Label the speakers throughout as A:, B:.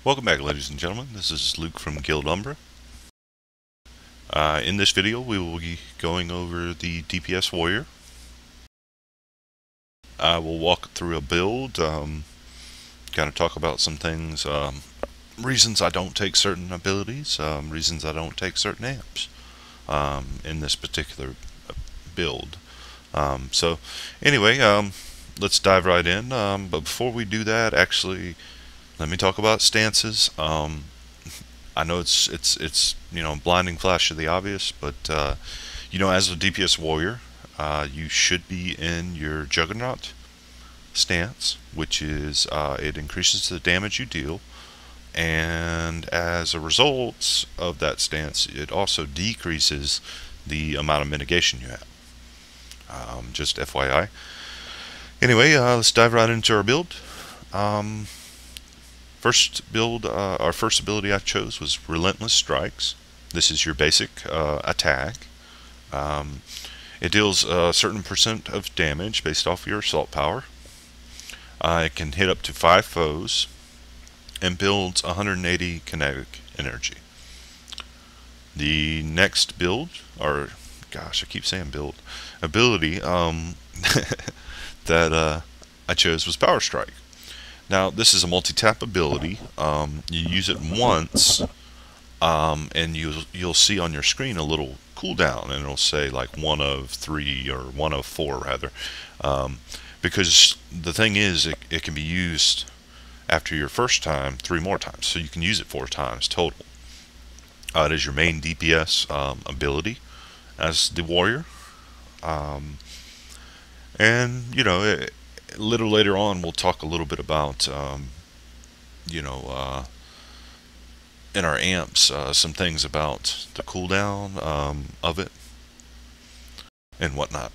A: Welcome back, ladies and gentlemen. This is Luke from Guild Umbra. In this video we will be going over the DPS Warrior. I will walk through a build, kind of talk about some things, reasons I don't take certain abilities, reasons I don't take certain amps in this particular build. So anyway, let's dive right in, but before we do that, actually let me talk about stances. I know it's blinding flash of the obvious, but as a DPS warrior, you should be in your Juggernaut stance, which is it increases the damage you deal, and as a result of that stance, it also decreases the amount of mitigation you have. Just FYI. Anyway, let's dive right into our build. Our first ability I chose was Relentless Strikes. This is your basic attack. It deals a certain percent of damage based off your assault power. It can hit up to 5 foes and builds 180 kinetic energy. The next build, or gosh, I keep saying build, ability that I chose was Power Strike. Now, this is a multi-tap ability. You use it once, and you'll see on your screen a little cooldown, and it'll say like 1 of 3 or 1 of 4 rather. Because the thing is, it can be used after your first time 3 more times, so you can use it 4 times total. It is your main DPS ability as the warrior, and a little later on we'll talk a little bit about in our amps some things about the cooldown of it and whatnot.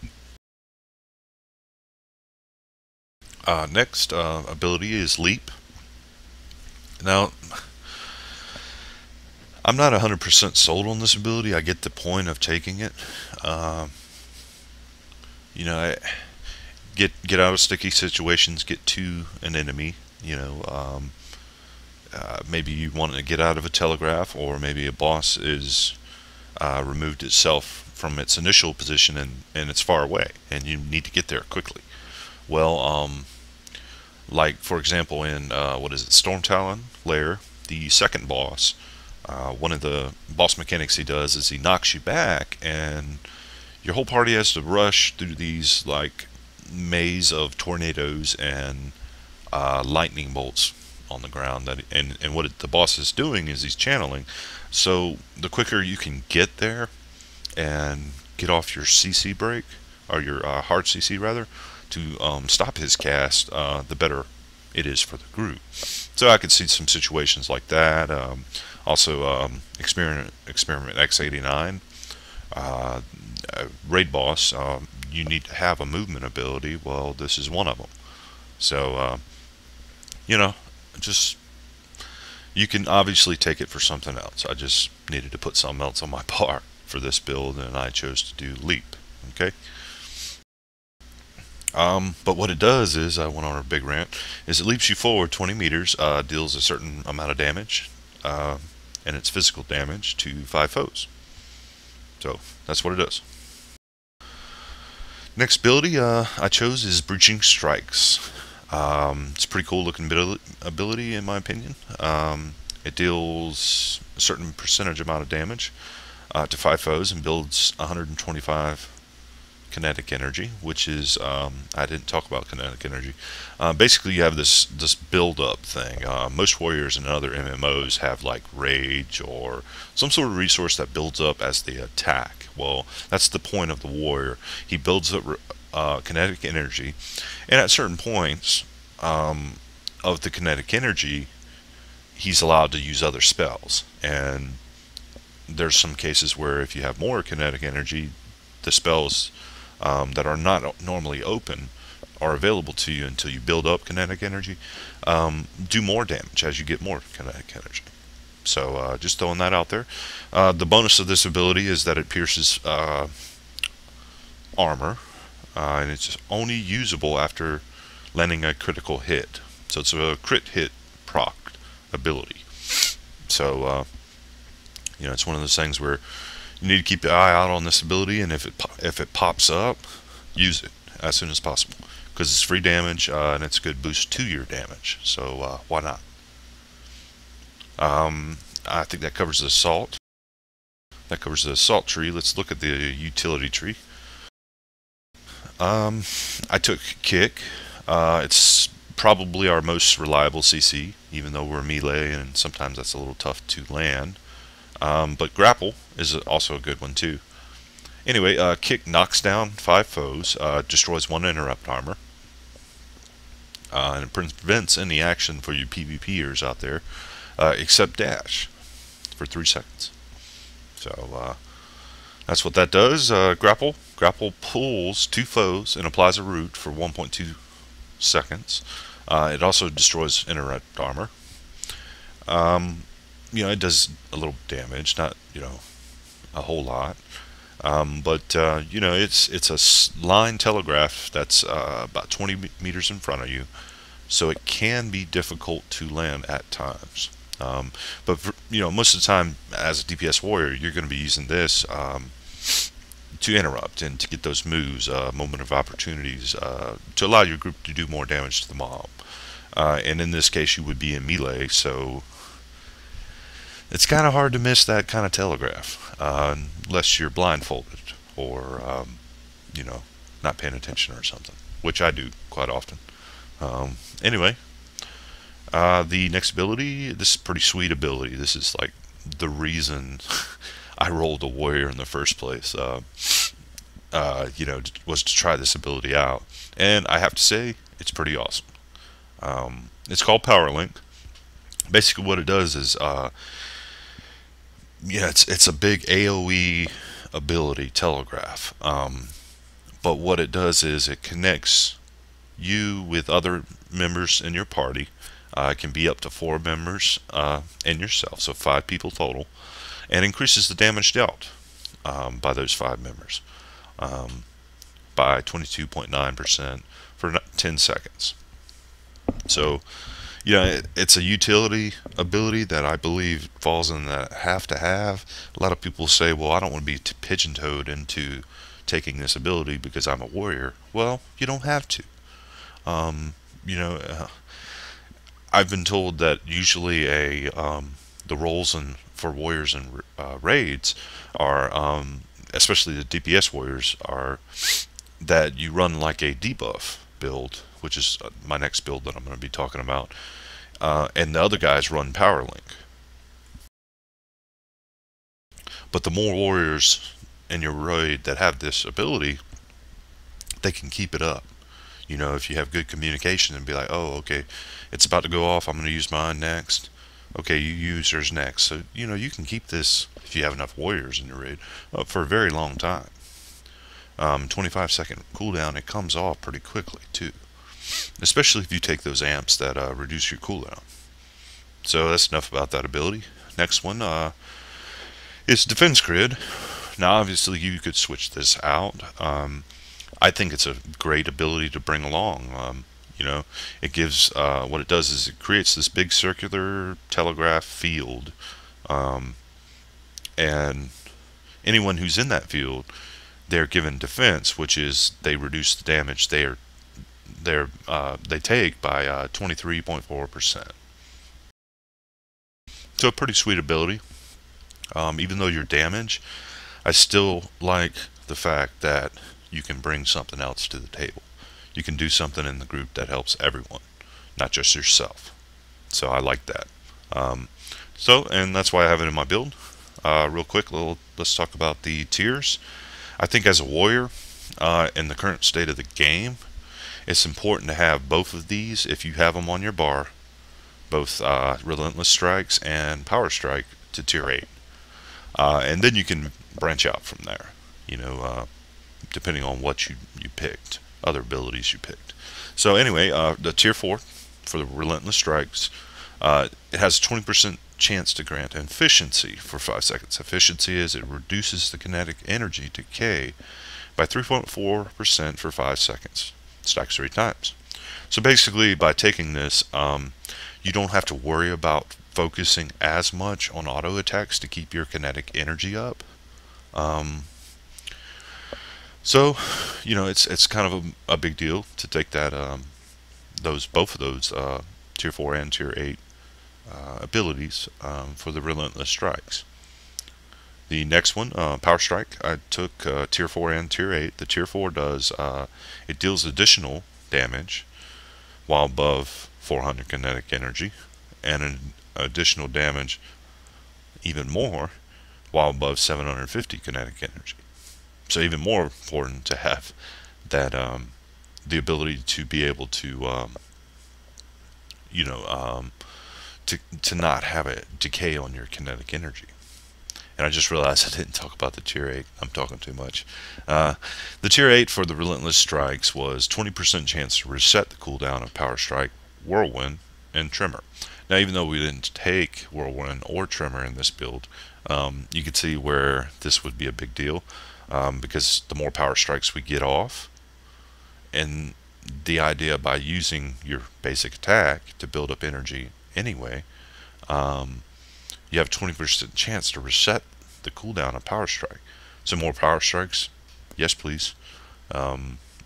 A: Next ability is Leap. Now, I'm not 100% sold on this ability. I get the point of taking it. Get out of sticky situations, get to an enemy, maybe you want to get out of a telegraph, or maybe a boss is removed itself from its initial position and it's far away and you need to get there quickly. Well, like for example in Storm Talon Lair, the second boss, one of the boss mechanics he does is he knocks you back and your whole party has to rush through these like maze of tornadoes and lightning bolts on the ground. And what the boss is doing is he's channeling. So the quicker you can get there and get off your CC break, or your hard CC rather, to stop his cast, the better it is for the group. So I could see some situations like that. Also, Experiment X89, raid boss. You need to have a movement ability. Well, this is one of them. So, you can obviously take it for something else. I just needed to put something else on my bar for this build, and I chose to do Leap. Okay. But what it does is, I went on a big rant, is it leaps you forward 20 meters, deals a certain amount of damage, and it's physical damage to 5 foes. So, that's what it does. Next ability I chose is Breaching Strikes. It's a pretty cool looking ability in my opinion. It deals a certain percentage amount of damage to 5 foes and builds 125 kinetic energy, which is, I didn't talk about kinetic energy. Basically you have this build up thing. Most warriors and other MMOs have like rage or some sort of resource that builds up as they attack. Well, that's the point of the warrior. He builds up kinetic energy, and at certain points of the kinetic energy he's allowed to use other spells. And there's some cases where if you have more kinetic energy, the spells that are not normally open are available to you until you build up kinetic energy, do more damage as you get more kinetic energy. So just throwing that out there. The bonus of this ability is that it pierces armor, and it's only usable after landing a critical hit. So it's a crit hit proc ability. So it's one of those things where you need to keep your eye out on this ability, and if it pops up, use it as soon as possible, because it's free damage, and it's a good boost to your damage. So why not? I think that covers the assault. That covers the assault tree. Let's look at the utility tree. I took kick. It's probably our most reliable CC, even though we're melee and sometimes that's a little tough to land. But grapple is also a good one too. Anyway, kick knocks down 5 foes, destroys 1 interrupt armor, and it prevents any action for you PvPers out there, except dash for 3 seconds. So that's what that does. Grapple pulls 2 foes and applies a root for 1.2 seconds. It also destroys interrupt armor. It does a little damage, not a whole lot. But it's a line telegraph that's about 20 meters in front of you, so it can be difficult to land at times. But most of the time, as a DPS warrior, you're going to be using this to interrupt and to get those moves, moment of opportunities, to allow your group to do more damage to the mob. And in this case, you would be in melee, so it's kind of hard to miss that kind of telegraph, unless you're blindfolded or not paying attention or something, which I do quite often. Anyway, the next ability, this is a pretty sweet ability. This is like the reason I rolled a warrior in the first place. Was to try this ability out, and I have to say it's pretty awesome. It's called Power Link. Basically, what it does is, it's a big AOE ability telegraph. But what it does is it connects you with other members in your party. It can be up to 4 members and yourself, so 5 people total, and increases the damage dealt by those 5 members by 22.9% for 10 seconds. So, it's a utility ability that I believe falls in that have to have. A lot of people say, well, I don't want to be pigeon-toed into taking this ability because I'm a warrior. Well, you don't have to. I've been told that usually the roles for warriors and raids are, especially the DPS warriors, are that you run like a debuff build, which is my next build that I'm going to be talking about, and the other guys run Power Link. But the more warriors in your raid that have this ability, they can keep it up. If you have good communication and be like, oh, okay, it's about to go off, I'm going to use mine next. Okay, you use yours next. So, you can keep this, if you have enough warriors in your raid, up for a very long time. 25-second cooldown, it comes off pretty quickly, too. Especially if you take those amps that reduce your cooldown. So that's enough about that ability. Next one is Defense Grid. Now, obviously, you could switch this out. I think it's a great ability to bring along. It gives, what it does is it creates this big circular telegraph field, and anyone who's in that field, they're given defense, which is they reduce the damage they take by 23.4%. So a pretty sweet ability. Even though you're damaged, I still like the fact that you can bring something else to the table. You can do something in the group that helps everyone, not just yourself. So I like that. And that's why I have it in my build. Real quick, let's talk about the tiers. I think as a warrior, in the current state of the game, it's important to have both of these if you have them on your bar, both Relentless Strikes and Power Strike to tier 8. And then you can branch out from there, depending on what you picked, other abilities you picked. So anyway, the tier 4 for the Relentless Strikes, it has a 20% chance to grant efficiency for 5 seconds. Efficiency is it reduces the kinetic energy decay by 3.4% for 5 seconds. Stacks 3 times. So basically, by taking this, you don't have to worry about focusing as much on auto attacks to keep your kinetic energy up. So, it's kind of a big deal to take that both of those tier 4 and tier 8 abilities for the relentless strikes. The next one, Power Strike, I took tier 4 and tier 8. The tier 4 does it deals additional damage while above 400 kinetic energy, and an additional damage even more while above 750 kinetic energy. So even more important to have that the ability to be able to to not have it decay on your kinetic energy. And I just realized I didn't talk about the tier 8. I'm talking too much. The tier 8 for the Relentless Strikes was 20% chance to reset the cooldown of Power Strike, Whirlwind, and Tremor. Now, even though we didn't take Whirlwind or Tremor in this build, you can see where this would be a big deal, because the more Power Strikes we get off, and the idea by using your basic attack to build up energy anyway, you have 20% chance to reset the cooldown of Power Strike. So more Power Strikes, yes please.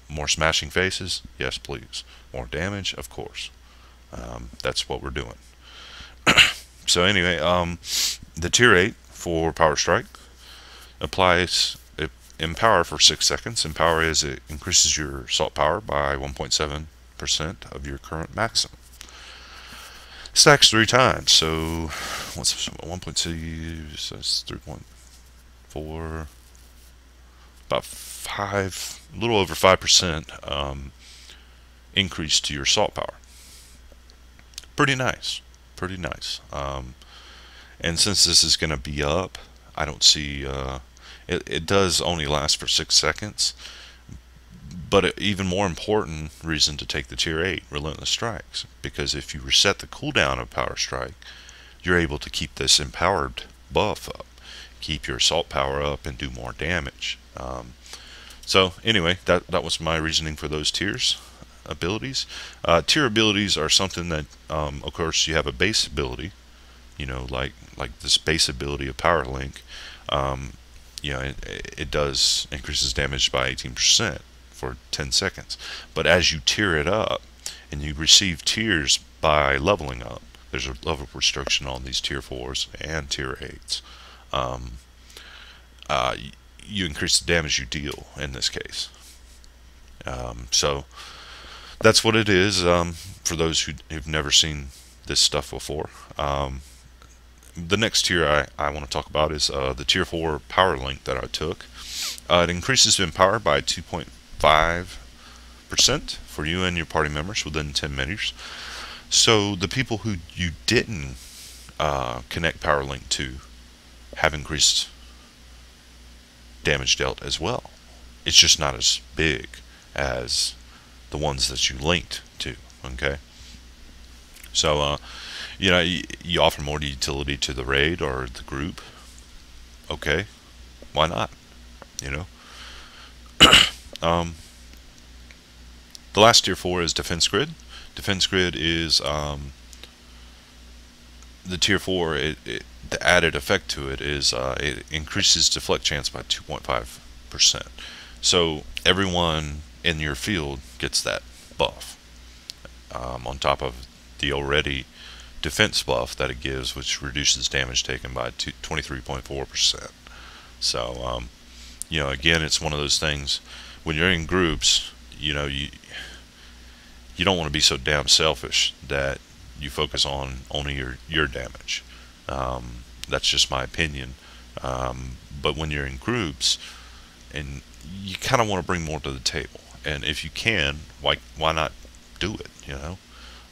A: More smashing faces, yes please. More damage, of course. That's what we're doing. So anyway, the tier 8 for Power Strike applies Empower for 6 seconds. Empower is it increases your assault power by 1.7% of your current maximum. Stacks 3 times, so what's 1.2? So that's 3.4, about 5, a little over 5% increase to your assault power. Pretty nice, pretty nice. And since this is going to be up, I don't see it does only last for 6 seconds. But an even more important reason to take the tier 8 Relentless Strikes, because if you reset the cooldown of Power Strike, you're able to keep this empowered buff up, keep your assault power up, and do more damage. So anyway, that was my reasoning for those tiers abilities. Tier abilities are something that, of course, you have a base ability, like this base ability of Power Link. It does increases damage by 18%. For 10 seconds. But as you tier it up, and you receive tiers by leveling up, there's a level restriction on these tier 4s and tier 8s. You increase the damage you deal in this case. So that's what it is, for those who've never seen this stuff before. The next tier I want to talk about is the tier 4 Power Link that I took. It increases Empower by 2.5% for you and your party members within 10 meters. So the people who you didn't connect Power Link to have increased damage dealt as well. It's just not as big as the ones that you linked to. Okay, so you offer more utility to the raid or the group. Okay, why not? The last tier 4 is Defense Grid. Defense Grid is the tier 4. The added effect to it is it increases deflect chance by 2.5%. So everyone in your field gets that buff on top of the already defense buff that it gives, which reduces damage taken by 23.4%. So again, it's one of those things when you're in groups. You don't want to be so damn selfish that you focus on only your damage. That's just my opinion. But when you're in groups, and you kind of want to bring more to the table, and if you can, why not do it? And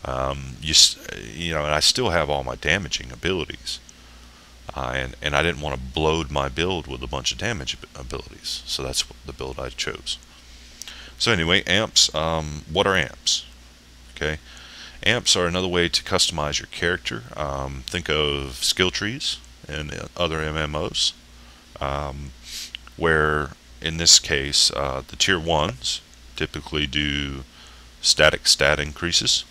A: I still have all my damaging abilities, and I didn't want to bloat my build with a bunch of damage abilities, so that's the build I chose. So anyway, amps. What are amps? Okay, amps are another way to customize your character. Think of skill trees and other MMOs, where in this case the tier 1s typically do static stat increases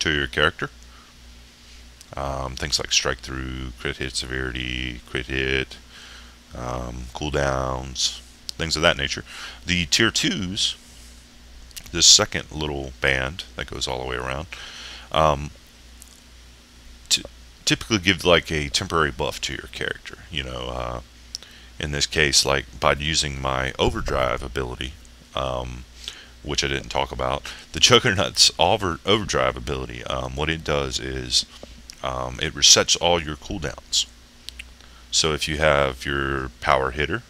A: to your character. Things like strike through, crit hit severity, crit hit, cooldowns, things of that nature. The tier 2s, this second little band that goes all the way around, typically give like a temporary buff to your character. In this case, like by using my overdrive ability, which I didn't talk about, the Juggernaut's overdrive ability, what it does is it resets all your cooldowns. So if you have your power hitter,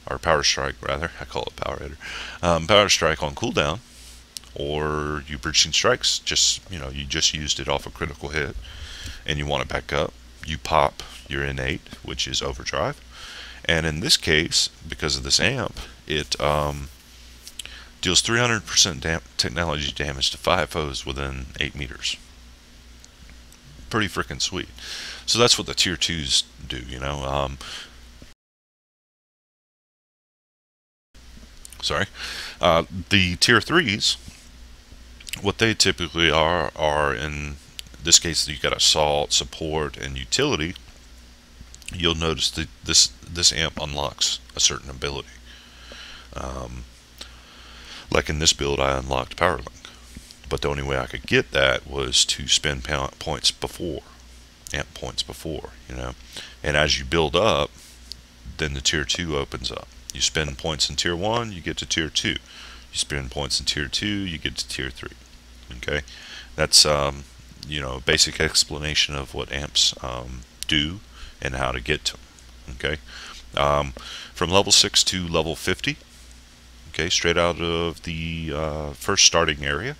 A: or power strike rather, I call it power hitter, power strike on cooldown, or you breaching strikes, you just used it off a critical hit, and you want it back up, you pop your innate, which is overdrive. And in this case, because of this amp, it deals 300% technology damage to 5 foes within 8 meters. Pretty freaking sweet. So that's what the tier 2s do, the tier 3s, what they typically are in this case, you got assault, support, and utility. You'll notice that this amp unlocks a certain ability. Like in this build, I unlocked Power Link, but the only way I could get that was to spend points before, amp points before, And as you build up, then the tier 2 opens up. You spend points in tier 1, you get to tier 2. You spend points in tier 2, you get to tier 3. Okay, that's basic explanation of what amps do and how to get to them. Okay, from level 6 to level 50. Okay, straight out of the first starting area.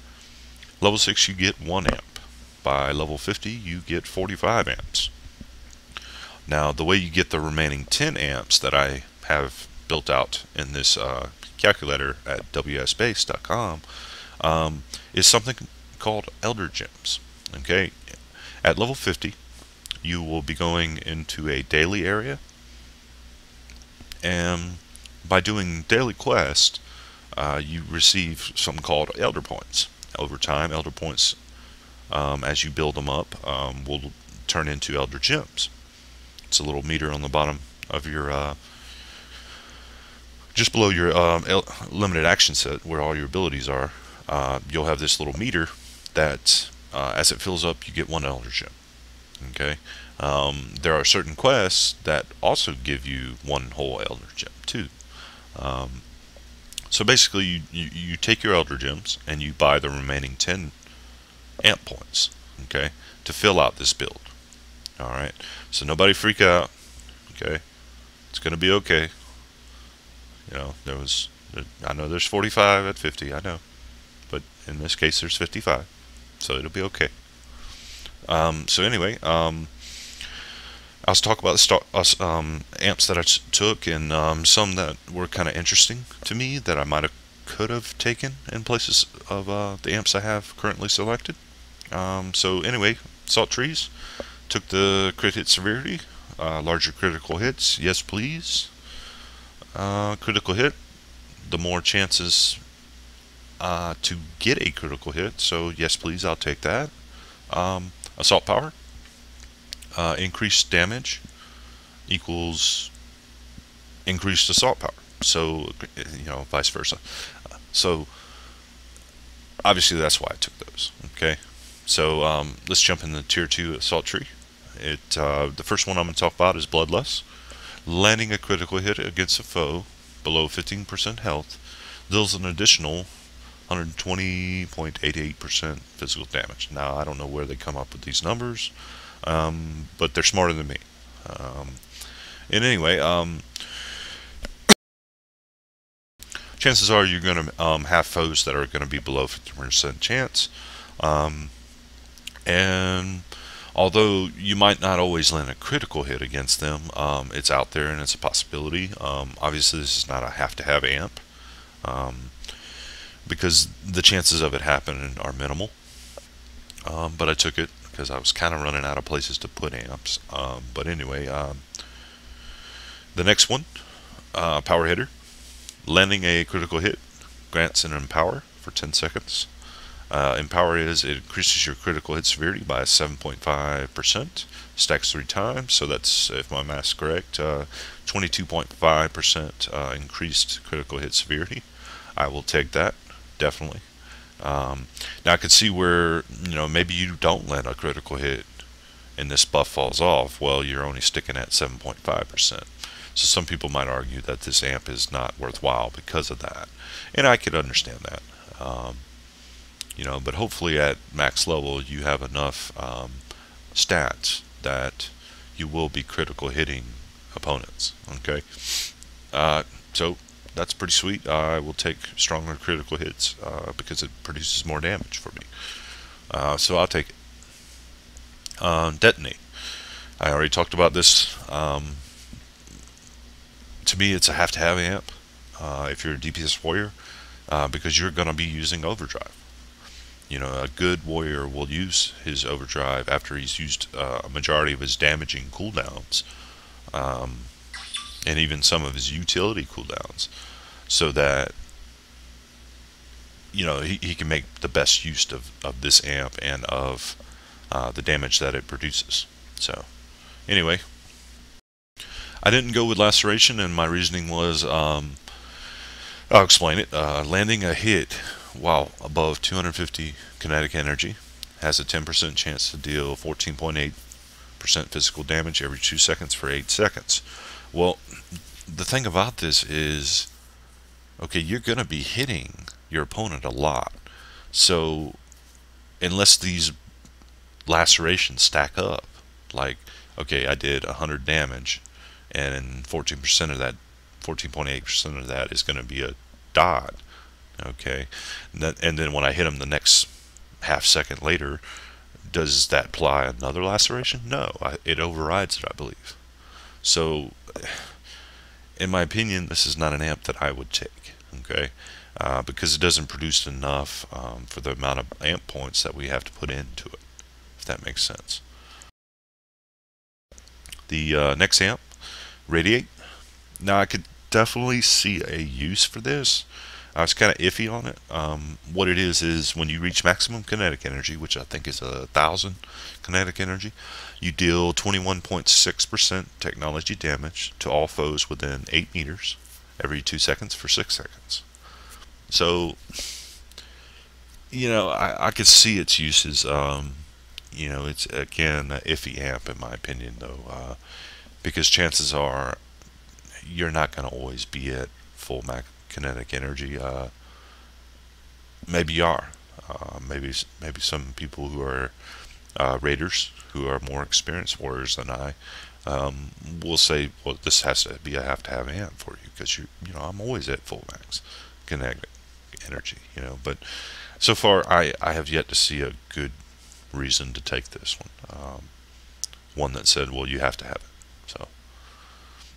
A: Level 6 you get 1 amp. By level 50 you get 45 amps. Now the way you get the remaining 10 amps that I have built out in this calculator at wsbase.com is something called Elder Gems. Okay, at level 50 you will be going into a daily area, and by doing daily quests you receive something called Elder Points. Over time, Elder Points, as you build them up, will turn into Elder Gems. It's a little meter on the bottom of your just below your limited action set where all your abilities are. You'll have this little meter that as it fills up you get 1 Elder Gem. Okay, there are certain quests that also give you 1 whole Elder Gem too. So basically you take your Elder Gems and you buy the remaining 10 amp points, okay, to fill out this build. Alright, so nobody freak out, okay, it's gonna be okay. I know there's 45 at 50, I know, but in this case there's 55, so it'll be okay. So anyway, I'll talk about the amps that I took, and some that were kind of interesting to me that I could have taken in places of the amps I have currently selected. So anyway, Salt Trees took the crit hit severity, larger critical hits, yes please. Critical hit, the more chances to get a critical hit, so yes please, I'll take that. Assault power, increased damage equals increased assault power, so vice versa. So obviously that's why I took those. Okay, so let's jump in the tier 2 assault tree. The first one I'm going to talk about is Bloodlust. Landing a critical hit against a foe below 15% health deals an additional 120.88% physical damage. Now I don't know where they come up with these numbers, but they're smarter than me. And anyway, chances are you're going to have foes that are going to be below 50% chance, and although you might not always land a critical hit against them, it's out there and it's a possibility. Obviously this is not a have-to-have amp, because the chances of it happening are minimal, but I took it because I was kind of running out of places to put amps. But anyway, the next one, Power Hitter. Landing a critical hit grants an Empower for 10 seconds. Empower is it increases your critical hit severity by 7.5%, stacks 3 times, so that's, if my math's correct, 22.5% increased critical hit severity. I will take that, definitely. Now I could see where, maybe you don't land a critical hit and this buff falls off. Well, you're only sticking at 7.5%. So some people might argue that this amp is not worthwhile because of that, and I could understand that. But hopefully at max level you have enough stats that you will be critical hitting opponents. Okay, so that's pretty sweet. I will take stronger critical hits because it produces more damage for me. So I'll take it. Detonate. I already talked about this. To me, it's a have-to-have amp if you're a DPS warrior, because you're going to be using overdrive. A good warrior will use his overdrive after he's used a majority of his damaging cooldowns, and even some of his utility cooldowns, so that he can make the best use of this amp and of the damage that it produces. So anyway, I didn't go with laceration, and my reasoning was, I'll explain it. Landing a hit while above 250 kinetic energy has a 10% chance to deal 14.8% physical damage every 2 seconds for 8 seconds. Well, the thing about this is, okay, you're going to be hitting your opponent a lot. So unless these lacerations stack up, like, okay, I did 100 damage, and 14% of that, 14.8% of that is going to be a dot. Okay, and then when I hit him the next half second later, does that apply another laceration? No, it overrides it, I believe. So, in my opinion, this is not an amp that I would take. Okay, because it doesn't produce enough for the amount of amp points that we have to put into it, if that makes sense. The next amp, Radiate. Now I could definitely see a use for this. I was kind of iffy on it. What it is when you reach maximum kinetic energy, which I think is 1,000 kinetic energy, you deal 21.6% technology damage to all foes within 8 meters every 2 seconds for 6 seconds. So, I could see its uses. It's, again, an iffy amp in my opinion, though, because chances are you're not going to always be at full max kinetic energy. Maybe you are. Maybe some people who are raiders, who are more experienced warriors than I, will say, well, this has to be a have-to-have amp for you, because I'm always at full max kinetic energy. But so far I have yet to see a good reason to take this one. One that said, well, you have to have it. So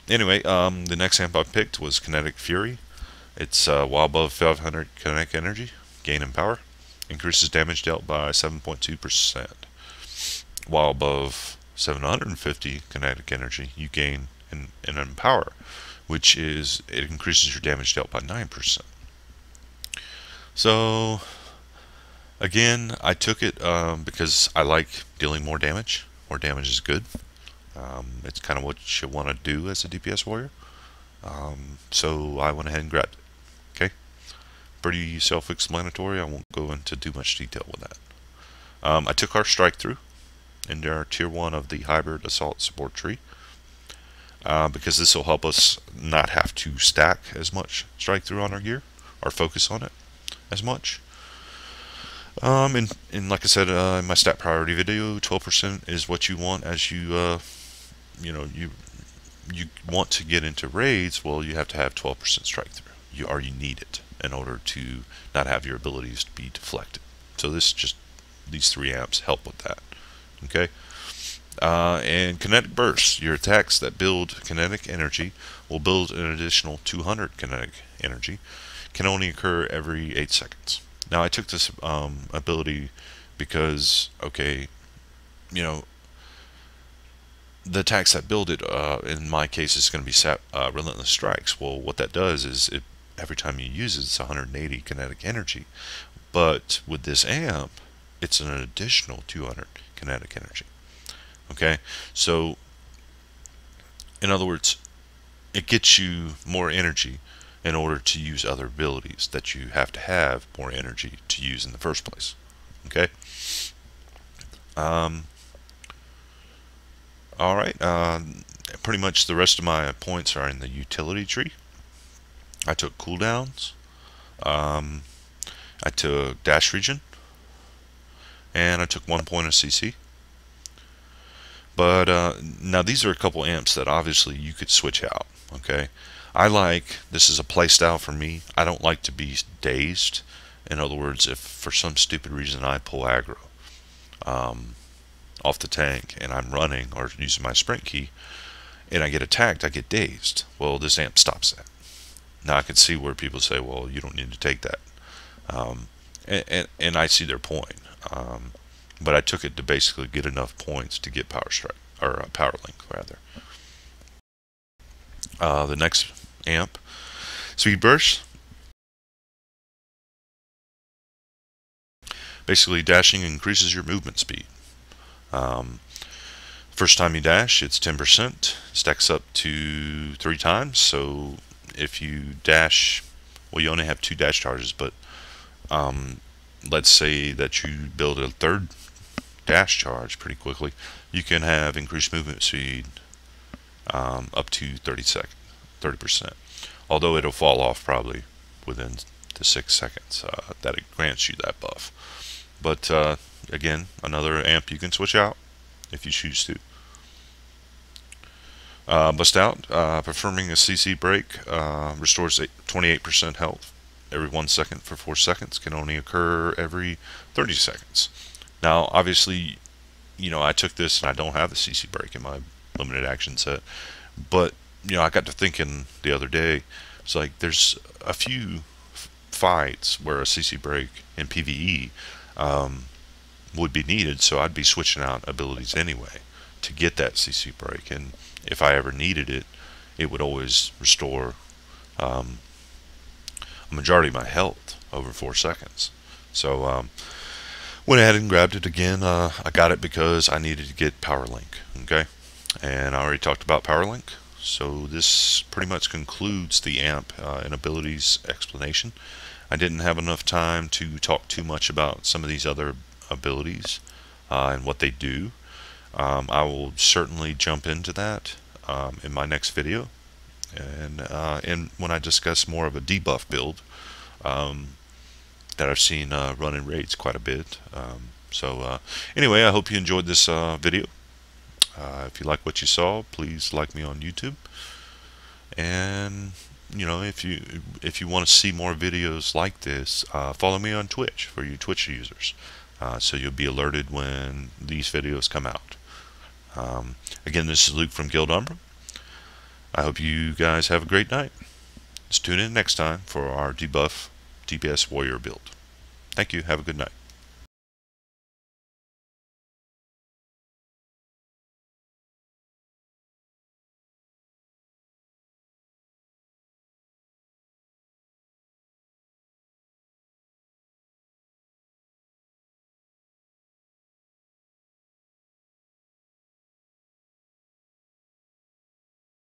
A: anyway, the next amp I picked was Kinetic Fury. It's while above 500 kinetic energy, gain in power, increases damage dealt by 7.2%. While above 750 kinetic energy, you gain in power, which is, it increases your damage dealt by 9%. So again, I took it because I like dealing more damage. More damage is good. It's kind of what you want to do as a DPS warrior. So I went ahead and grabbed it. Okay, pretty self-explanatory. I won't go into too much detail with that. I took our strike through into our tier 1 of the hybrid assault support tree, because this will help us not have to stack as much strike through on our gear, or focus on it as much. And like I said in my stat priority video, 12% is what you want as you want to get into raids. Well, you have to have 12% strike through. You need it in order to not have your abilities to be deflected. So these 3 amps help with that. Okay. And kinetic bursts. Your attacks that build kinetic energy will build an additional 200 kinetic energy. Can only occur every 8 seconds. Now I took this ability because, okay, the attacks that build it, in my case, is going to be Relentless Strikes. Well, what that does is it every time you use it, it's 180 kinetic energy. But with this amp, it's an additional 200 kinetic energy. Okay, so in other words, it gets you more energy in order to use other abilities that you have to have more energy to use in the first place. Okay. All right. Pretty much the rest of my points are in the utility tree. I took cooldowns. I took dash region, and I took 1 point of CC. But now these are a couple amps that obviously you could switch out. Okay, this is a play style for me. I don't like to be dazed. In other words, if for some stupid reason I pull aggro off the tank and I'm running or using my sprint key and I get attacked, I get dazed. Well, this amp stops that. Now I can see where people say, well, you don't need to take that. And I see their point. But I took it to basically get enough points to get power strike, or power link rather. The next amp, speed burst. Basically, dashing increases your movement speed. First time you dash, it's 10%. Stacks up to 3 times. So if you dash, well, you only have 2 dash charges, but let's say that you build a 3rd dash charge pretty quickly, you can have increased movement speed up to 30%. Although it'll fall off probably within the 6 seconds that it grants you that buff. But again, another amp you can switch out if you choose to. Bust out, performing a CC break restores 28% health every 1 second for 4 seconds. Can only occur every 30 seconds. Now, obviously, I took this and I don't have the CC break in my limited action set. But, I got to thinking the other day, it's like there's a few fights where a CC break in PvE would be needed, so I'd be switching out abilities anyway to get that CC break. And if I ever needed it, it would always restore a majority of my health over 4 seconds. So went ahead and grabbed it again. I got it because I needed to get power link. Okay, and I already talked about power link, so this pretty much concludes the amp and abilities explanation. I didn't have enough time to talk too much about some of these other abilities and what they do. I will certainly jump into that in my next video, and when I discuss more of a debuff build that I've seen run in raids quite a bit. Anyway, I hope you enjoyed this video. If you like what you saw, please like me on YouTube, and if you want to see more videos like this, follow me on Twitch for you Twitch users, so you'll be alerted when these videos come out. Again, this is Luke from Guild Umbra. I hope you guys have a great night. Let's tune in next time for our debuff DPS Warrior build. Thank you. Have a good night.